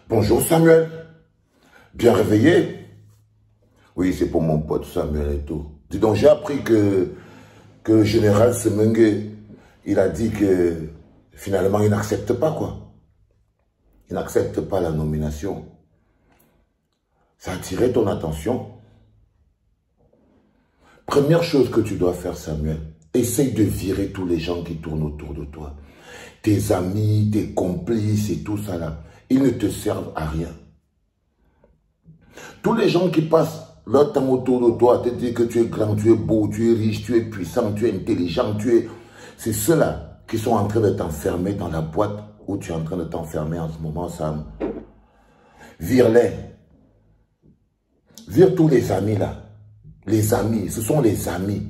Bonjour Samuel, bien réveillé? Oui, c'est pour mon pote Samuel et tout. Dis donc, j'ai appris que le général Semengue, il a dit que finalement il n'accepte pas quoi. Il n'accepte pas la nomination. Ça a attiré ton attention. Première chose que tu dois faire Samuel, essaye de virer tous les gens qui tournent autour de toi. Tes amis, tes complices et tout ça là, ils ne te servent à rien. Tous les gens qui passent leur temps autour de toi, te dire que tu es grand, tu es beau, tu es riche, tu es puissant, tu es intelligent, c'est ceux-là qui sont en train de t'enfermer dans la boîte où tu es en train de t'enfermer en ce moment, Sam. Vire-les. Vire tous les amis là. Les amis, ce sont les amis.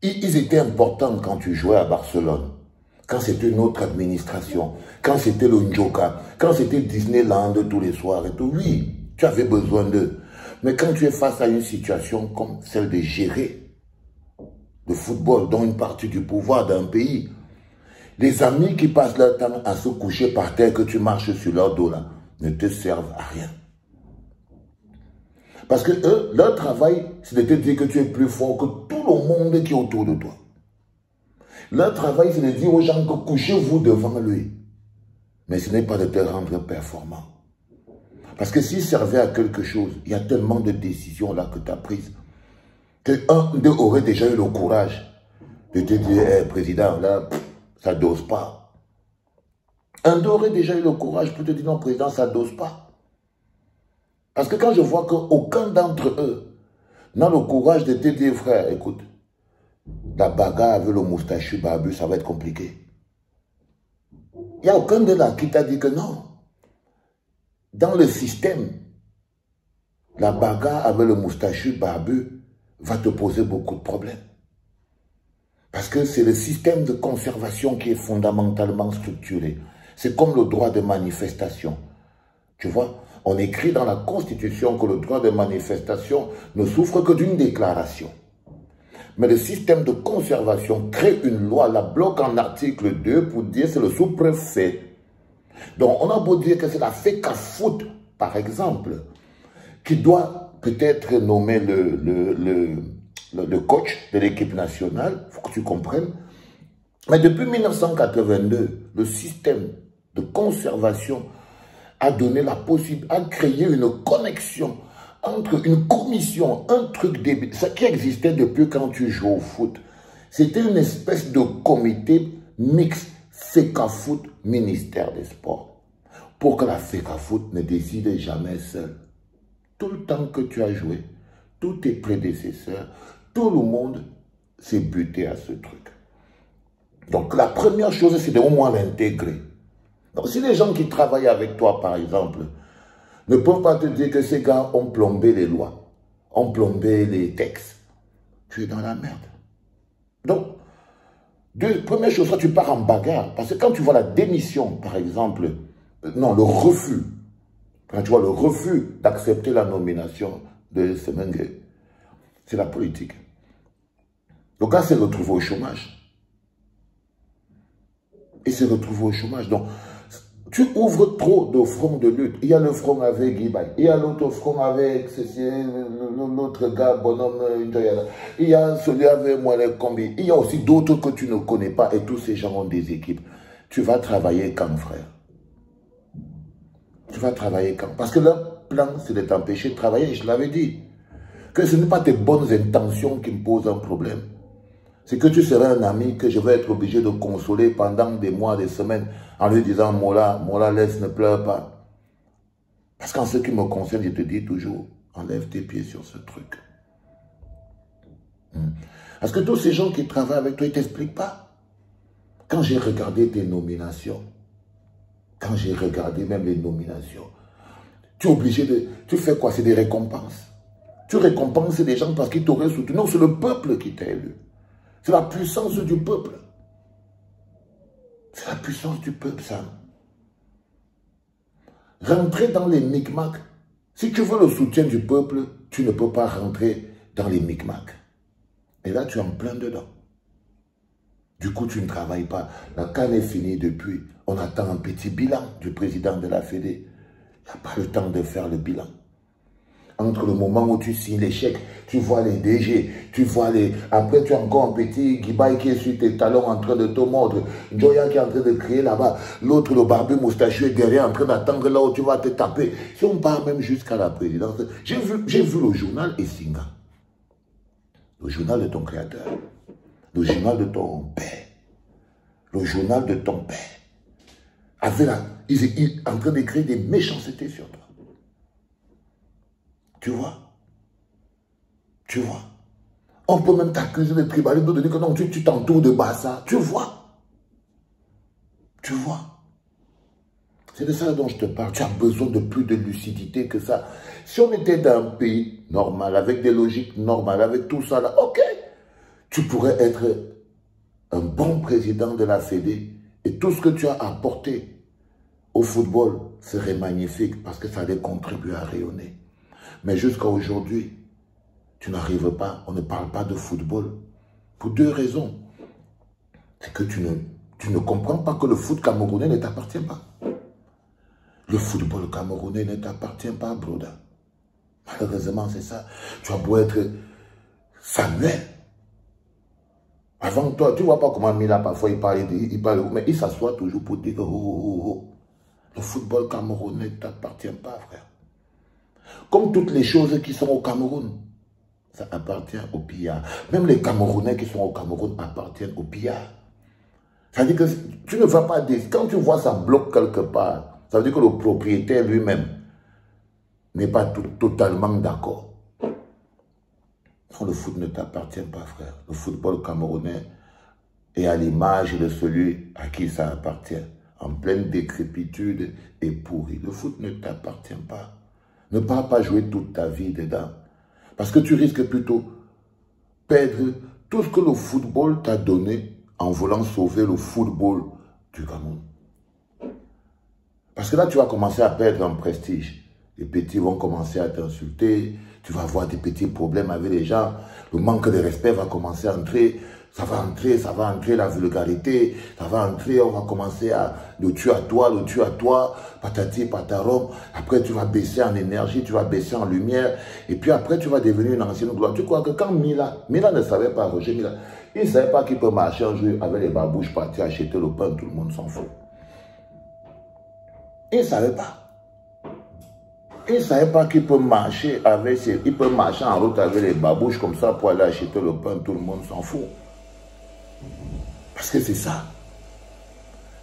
Ils étaient importants quand tu jouais à Barcelone. Quand c'était une autre administration. Quand c'était le Njoka. Quand c'était Disneyland tous les soirs et tout. Oui, tu avais besoin d'eux. Mais quand tu es face à une situation comme celle de gérer le football dans une partie du pouvoir d'un pays, les amis qui passent leur temps à se coucher par terre, que tu marches sur leur dos là, ne te servent à rien. Parce que eux, leur travail, c'est de te dire que tu es plus fort que tout le monde qui est autour de toi. Leur travail, c'est de dire aux gens que couchez-vous devant lui. Mais ce n'est pas de te rendre performant. Parce que s'il servait à quelque chose, il y a tellement de décisions là que tu as prises, qu'un d'eux aurait déjà eu le courage de te dire, hey, président, là, ça ne dose pas. Un d'eux aurait déjà eu le courage pour te dire, non, président, ça ne dose pas. Parce que quand je vois qu'aucun d'entre eux n'a le courage de te dire, frère, écoute, la bagarre avec le moustachu barbu, ça va être compliqué. Il n'y a aucun de là qui t'a dit que non. Dans le système, la bagarre avec le moustachu barbu va te poser beaucoup de problèmes. Parce que c'est le système de conservation qui est fondamentalement structuré. C'est comme le droit de manifestation. Tu vois, on écrit dans la Constitution que le droit de manifestation ne souffre que d'une déclaration. Mais le système de conservation crée une loi, la bloque en article 2 pour dire que c'est le sous-préfet. Donc on a beau dire que c'est la FECAFOOT, par exemple, qui doit peut-être nommer le coach de l'équipe nationale, il faut que tu comprennes. Mais depuis 1982, le système de conservation a donné la possibilité, a créé une connexion entre une commission, un truc débile, ce qui existait depuis quand tu joues au foot. C'était une espèce de comité mixte FECAFOOT, ministère des Sports, pour que la FECAFOOT ne décide jamais seule. Tout le temps que tu as joué, tous tes prédécesseurs, tout le monde s'est buté à ce truc. Donc la première chose, c'est au moins l'intégrer. Donc si les gens qui travaillent avec toi, par exemple, ne peuvent pas te dire que ces gars ont plombé les lois, ont plombé les textes, tu es dans la merde. Donc, première chose, soit tu pars en bagarre. Parce que quand tu vois la démission, par exemple, non, le refus, quand tu vois le refus d'accepter la nomination de Semengue, c'est la politique. Le gars s'est retrouvé au chômage. Il s'est retrouvé au chômage. Donc, tu ouvres trop de fronts de lutte. Il y a le front avec Guibaï. Il y a l'autre front avec l'autre gars, bonhomme, il y a celui avec Mohamed Kombi. Il y a aussi d'autres que tu ne connais pas et tous ces gens ont des équipes. Tu vas travailler quand, frère? Tu vas travailler quand? Parce que leur plan, c'est de t'empêcher de travailler. Je l'avais dit. Que ce n'est pas tes bonnes intentions qui me posent un problème. C'est que tu seras un ami que je vais être obligé de consoler pendant des mois, des semaines, en lui disant, Mola, laisse, ne pleure pas. Parce qu'en ce qui me concerne, je te dis toujours, enlève tes pieds sur ce truc. Parce que tous ces gens qui travaillent avec toi, ils ne t'expliquent pas. Quand j'ai regardé tes nominations, quand j'ai regardé même les nominations, tu es obligé de... Tu fais quoi? C'est des récompenses. Tu récompenses des gens parce qu'ils t'auraient soutenu. Non, c'est le peuple qui t'a élu. C'est la puissance du peuple. C'est la puissance du peuple, ça. Rentrer dans les micmacs. Si tu veux le soutien du peuple, tu ne peux pas rentrer dans les micmacs. Et là, tu es en plein dedans. Du coup, tu ne travailles pas. La CAN est finie depuis. On attend un petit bilan du président de la Fédé. Il n'y a pas le temps de faire le bilan. Entre le moment où tu signes les chèques, tu vois les DG, tu vois les... Après, tu as encore un petit Guibaï qui est sur tes talons en train de te mordre. Joya qui est en train de crier là-bas. L'autre, le barbu moustachu, est derrière en train d'attendre là où tu vas te taper. Si on part même jusqu'à la présidence, j'ai vu le journal Essinga. Le journal de ton créateur. Le journal de ton père. Le journal de ton père. Ils en train d'écrire des méchancetés sur toi. Tu vois? Tu vois? On peut même t'accuser de tribalisme, de dire que non, tu t'entoures de Bassa. Tu vois? Tu vois? C'est de ça dont je te parle. Tu as besoin de plus de lucidité que ça. Si on était dans un pays normal, avec des logiques normales, avec tout ça là, ok. Tu pourrais être un bon président de la Fédé et tout ce que tu as apporté au football serait magnifique parce que ça allait contribuer à rayonner. Mais jusqu'à aujourd'hui, tu n'arrives pas, on ne parle pas de football. Pour deux raisons. C'est que tu ne comprends pas que le foot camerounais ne t'appartient pas. Le football camerounais ne t'appartient pas, Broda. Malheureusement, c'est ça. Tu as beau être Samuel. Avant toi, tu ne vois pas comment Mila, parfois, il parle, mais il s'assoit toujours pour dire que le football camerounais ne t'appartient pas, frère. Comme toutes les choses qui sont au Cameroun, ça appartient aux pillards. Même les Camerounais qui sont au Cameroun appartiennent aux pillards. Ça veut dire que tu ne vas pas dire, quand tu vois ça bloque quelque part, ça veut dire que le propriétaire lui-même n'est pas totalement d'accord. Non, le foot ne t'appartient pas, frère. Le football camerounais est à l'image de celui à qui ça appartient. En pleine décrépitude et pourri. Le foot ne t'appartient pas. Ne pars pas jouer toute ta vie dedans. Parce que tu risques plutôt perdre tout ce que le football t'a donné en voulant sauver le football du Cameroun. Parce que là, tu vas commencer à perdre en prestige. Les petits vont commencer à t'insulter. Tu vas avoir des petits problèmes avec les gens. Le manque de respect va commencer à entrer. Ça va entrer la vulgarité, ça va entrer, on va commencer à le tu à toi, patati, patarom. Après, tu vas baisser en énergie, tu vas baisser en lumière. Et puis après, tu vas devenir une ancienne gloire. Tu crois que quand Mila ne savait pas, Roger Mila, il ne savait pas qu'il peut marcher un jour avec les babouches, partir acheter le pain, tout le monde s'en fout. Il ne savait pas. Il ne savait pas qu'il peut marcher en route avec les babouches comme ça pour aller acheter le pain, tout le monde s'en fout. Parce que c'est ça.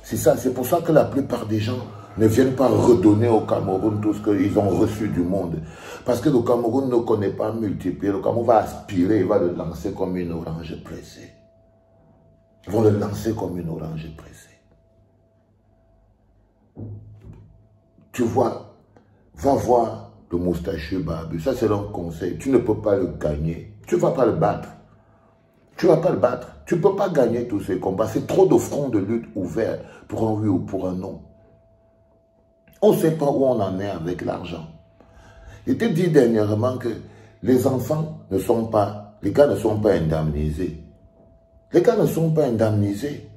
C'est ça. C'est pour ça que la plupart des gens ne viennent pas redonner au Cameroun tout ce qu'ils ont reçu du monde. Parce que le Cameroun ne connaît pas multiplier. Le Cameroun va aspirer, il va le lancer comme une orange pressée. Ils vont le lancer comme une orange pressée. Tu vois, va voir le moustachu barbu. Ça, c'est un conseil. Tu ne peux pas le gagner. Tu ne vas pas le battre. Tu ne vas pas le battre. Tu ne peux pas gagner tous ces combats. C'est trop de fronts de lutte ouverts pour un oui ou pour un non. On ne sait pas où on en est avec l'argent. Il était dit dernièrement que les enfants ne sont pas, les gars ne sont pas indemnisés. Les gars ne sont pas indemnisés.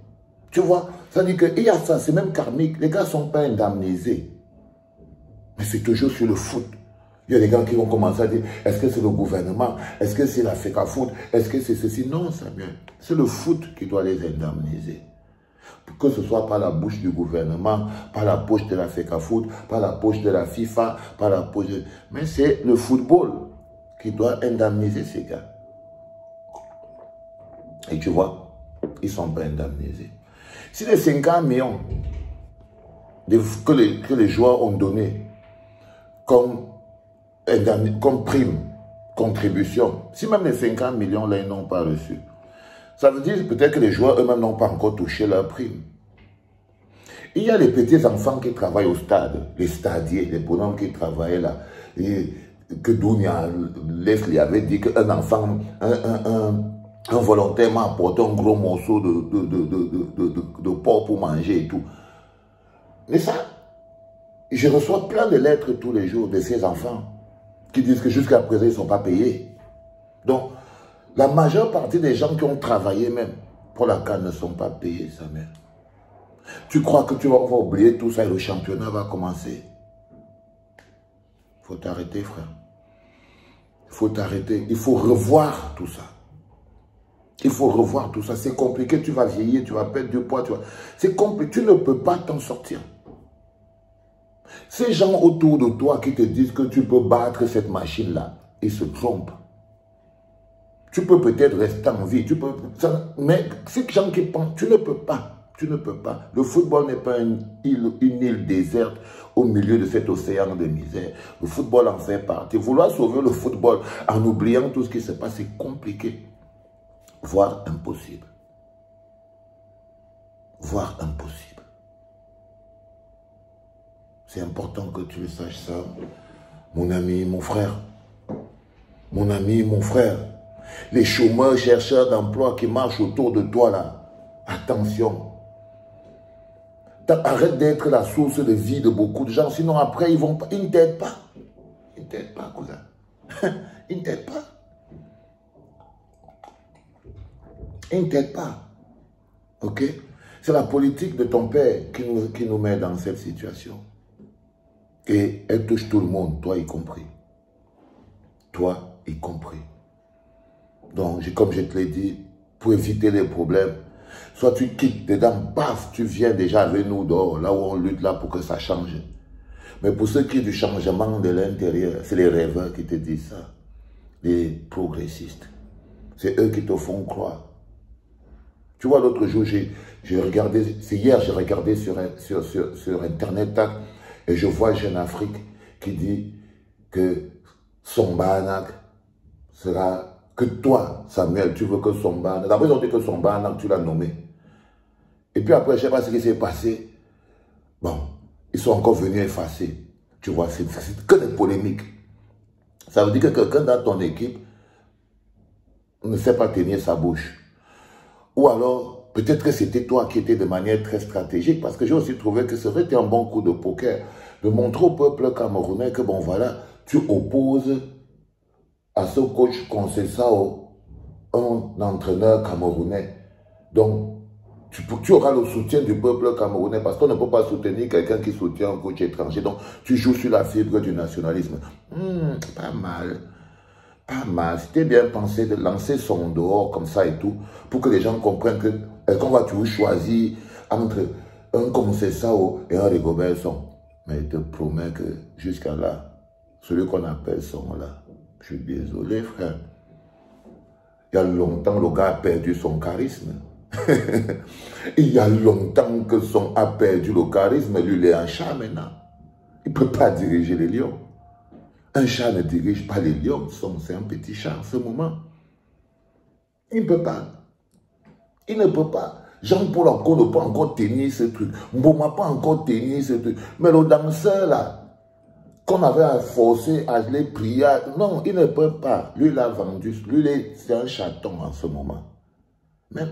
Tu vois, ça dit qu'il y a ça, c'est même karmique. Les gars ne sont pas indemnisés. Mais c'est toujours sur le foot. Il y a des gens qui vont commencer à dire, est-ce que c'est le gouvernement? Est-ce que c'est la FECAFOOT? Est-ce que c'est ceci? Non, Samuel. C'est le foot qui doit les indemniser. Que ce soit par la bouche du gouvernement, par la poche de la FECAFOOT, par la poche de la FIFA, par la poche de... Mais c'est le football qui doit indemniser ces gars. Et tu vois, ils ne sont pas indemnisés. Si les 50 millions que les joueurs ont donné comme prime, contribution, si même les 50 millions là, ils n'ont pas reçu, ça veut dire peut-être que les joueurs eux-mêmes n'ont pas encore touché leur prime. Il y a les petits enfants qui travaillent au stade, les stadiers, les bonhommes qui travaillaient là, et que Dounia Leslie avait dit qu'un enfant, un volontaire m'a apporté un gros morceau de porc pour manger et tout. Mais ça, je reçois plein de lettres tous les jours de ces enfants qui disent que jusqu'à présent, ils ne sont pas payés. Donc, la majeure partie des gens qui ont travaillé même pour la CAN ne sont pas payés, Samuel. Tu crois que on va oublier tout ça et le championnat va commencer? faut t'arrêter, frère. Il faut t'arrêter. Il faut revoir tout ça. Il faut revoir tout ça. C'est compliqué. Tu vas vieillir, tu vas perdre du poids. C'est compliqué. Tu ne peux pas t'en sortir. Ces gens autour de toi qui te disent que tu peux battre cette machine-là, ils se trompent. Tu peux peut-être rester en vie. Mais ces gens qui pensent, tu ne peux pas. Tu ne peux pas. Le football n'est pas une île déserte au milieu de cet océan de misère. Le football en fait partie. Vouloir sauver le football en oubliant tout ce qui se passe, c'est compliqué. Voire impossible. Voire impossible. C'est important que tu le saches ça. Mon ami, mon frère. Mon ami, mon frère. Les chômeurs, chercheurs d'emploi qui marchent autour de toi là. Attention. Arrête d'être la source de vie de beaucoup de gens. Sinon après, ils ne t'aident pas. Ils ne t'aident pas, cousin. Ils ne t'aident pas. Ils ne t'aident pas. Ok? C'est la politique de ton père qui nous met dans cette situation. Et elle touche tout le monde, toi y compris. Toi y compris. Donc, comme je te l'ai dit, pour éviter les problèmes, soit tu quittes dedans, paf, tu viens déjà avec nous dehors, là où on lutte là pour que ça change. Mais pour ceux qui ont du changement de l'intérieur, c'est les rêveurs qui te disent ça. Les progressistes. C'est eux qui te font croire. Tu vois, l'autre jour, j'ai regardé, c'est hier, j'ai regardé sur Internet, et je vois Jeune Afrique qui dit que Sombanak sera, que toi, Samuel, tu veux que Sombanak, d'abord ils ont dit que Sombanak, tu l'as nommé. Et puis après, je ne sais pas ce qui s'est passé. Bon, ils sont encore venus effacer. Tu vois, c'est que des polémiques. Ça veut dire que quelqu'un dans ton équipe ne sait pas tenir sa bouche. Ou alors, peut-être que c'était toi qui étais de manière très stratégique, parce que j'ai aussi trouvé que ça aurait été un bon coup de poker, de montrer au peuple camerounais que, bon voilà, tu opposes à ce coach Conceição un entraîneur camerounais. Donc, tu auras le soutien du peuple camerounais, parce qu'on ne peut pas soutenir quelqu'un qui soutient un coach étranger. Donc, tu joues sur la fibre du nationalisme. Pas mal. Pas mal. C'était bien pensé de lancer son dehors comme ça et tout, pour que les gens comprennent qu'on va toujours choisir entre un Conceição et un Rigobertson. Mais je te promets que jusqu'à là, celui qu'on appelle son là, je suis désolé, frère. Il y a longtemps, le gars a perdu son charisme. Il y a longtemps que son a perdu le charisme. Lui, il est un chat maintenant. Il ne peut pas diriger les lions. Un chat ne dirige pas les lions, c'est un petit chat en ce moment. Il ne peut pas. Il ne peut pas. Jean-Paul encore ne peut pas encore tenir ce truc. Mboma pas encore tenir ce truc. Mais le danseur là, qu'on avait forcé à les prier, non, il ne peut pas. Lui, il a vendu. Lui, c'est un chaton en ce moment. Mais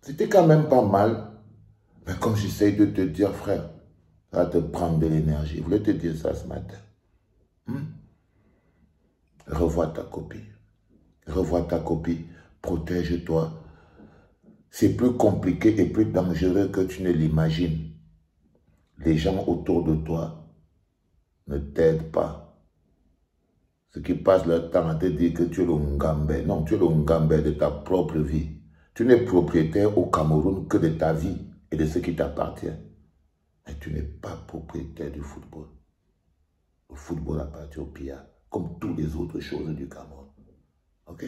c'était quand même pas mal. Mais comme j'essaie de te dire, frère, ça va te prendre de l'énergie. Je voulais te dire ça ce matin. Revois ta copie. Revois ta copie. Protège-toi. C'est plus compliqué et plus dangereux que tu ne l'imagines. Les gens autour de toi ne t'aident pas. Ceux qui passent leur temps à te dire que tu es le Ngambé. Non, tu es le Ngambé de ta propre vie. Tu n'es propriétaire au Cameroun que de ta vie et de ce qui t'appartient. Mais tu n'es pas propriétaire du football. Le football appartient au PIA, comme toutes les autres choses du Cameroun. Ok?